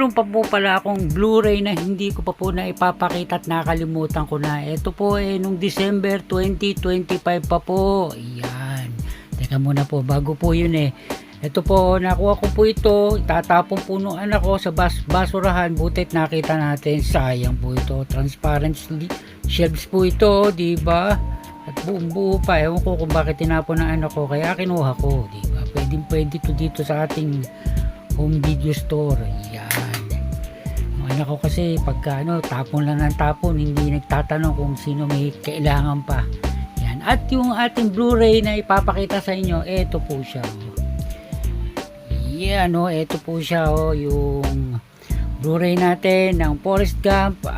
meron pa po pala akong Blu-ray na hindi ko pa po na ipapakita at nakalimutan ko na. Ito po nung December 2025 pa po. Ayan. Teka muna po, bago po yun Ito po, nakuha ko po ito. Itatapon po nung anak ko sa basurahan. Butit nakita natin. Sayang po ito. Transparent shelves po ito, di ba? At buong buo pa. Ewan ko kung bakit tinapon ng anak ko. Kaya kinuha ko, di ba? Pwede ito dito sa ating home video store. Yan. Ang anak ko kasi pagka tapon lang ng tapon, hindi nagtatanong kung sino may kailangan pa. Yan. At yung ating Blu-ray na ipapakita sa inyo, ito po siya. Yan ito po siya yung Blu-ray natin ng Forrest Gump,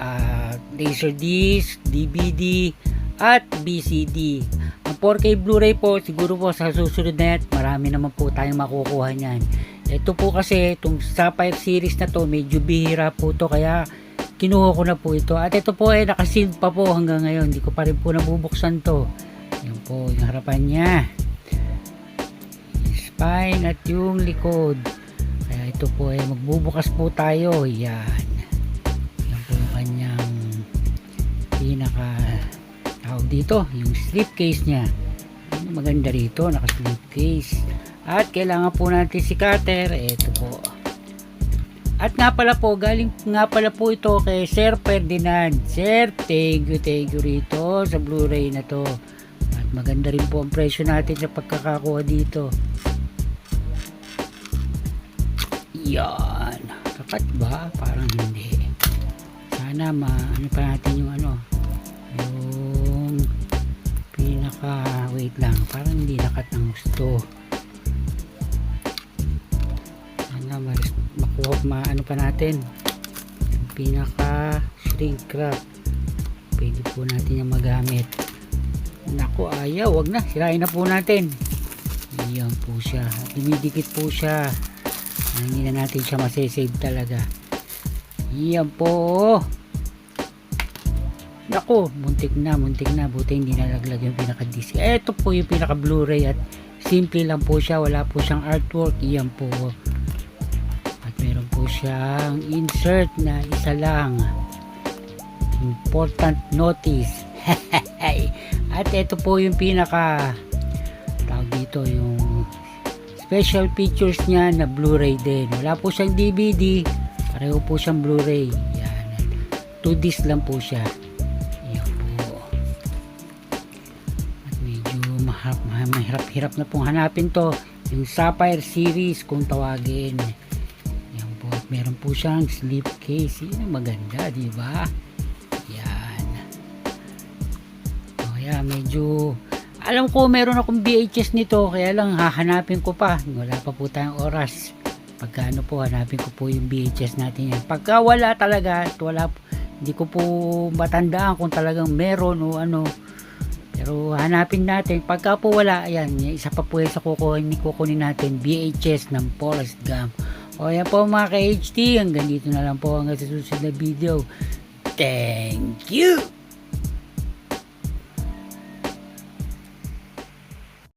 Laserdisc, DVD at BCD. Ang 4K Blu-ray po, siguro po sa susunod na yan, marami naman po tayong makukuha niyan. Ito po kasi, itong Sapphire series na to, medyo bihira po to, kaya kinuha ko na po ito. At ito po nakasealed pa po hanggang ngayon. Hindi ko pa rin po nabubuksan to. Yan po, yung harapan niya. Yung spine at yung likod. Kaya ito po magbubukas po tayo. Yan. Yan po yung kanyang pinaka tawag dito, yung slipcase niya. Maganda rito, naka-slipcase. At kailangan po natin si cutter. Ito po. At nga pala po, galing nga pala po ito kay Sir Ferdinand. Sir, thank you rito sa Blu-ray na to. At maganda rin po ang presyo natin sa pagkakakuha dito. Yan. Kapat ba? Parang hindi. Sana ano pa natin yung yung pinaka, wait lang, parang hindi nakat ng gusto. Makuha pa natin yung pinaka shrink wrap. Pwede po natin yung magamit. Naku, ayaw, wag na, sirain na po natin. Ayan po siya, dumidikit po siya. Hindi na natin siya masasave talaga. Ayan po. Naku, muntik na, buti hindi nalaglag yung pinaka disc. Ito po yung pinaka Blu-ray at simple lang po siya, wala po siyang artwork. Ayan po. Meron po siyang insert na isa lang. Important notice. At ito po yung pinaka tawag dito, yung special features niya na Blu-ray din. Wala po siyang DVD. Pareho po siyang Blu-ray. Yan. 2 disc lang po siya. Yan po. At medyo mahirap na pong hanapin to. Yung Sapphire series kung tawagin. Meron po siyang slipcase. Yun ang maganda, di ba? Yan. Kaya medyo alam ko meron akong VHS nito, kaya lang hahanapin ko pa. Wala pa po tayong oras. Pagka po, hanapin ko po yung VHS natin yan. Pagka wala talaga, hindi ko po matandaan kung talagang meron o ano. Pero hanapin natin. Pagka po wala, ayan, isa pa po sa kukunin natin, VHS ng Forrest Gump. O yan po mga ka-HT, hanggang dito na lang po hanggang sa susunod na video. Thank you!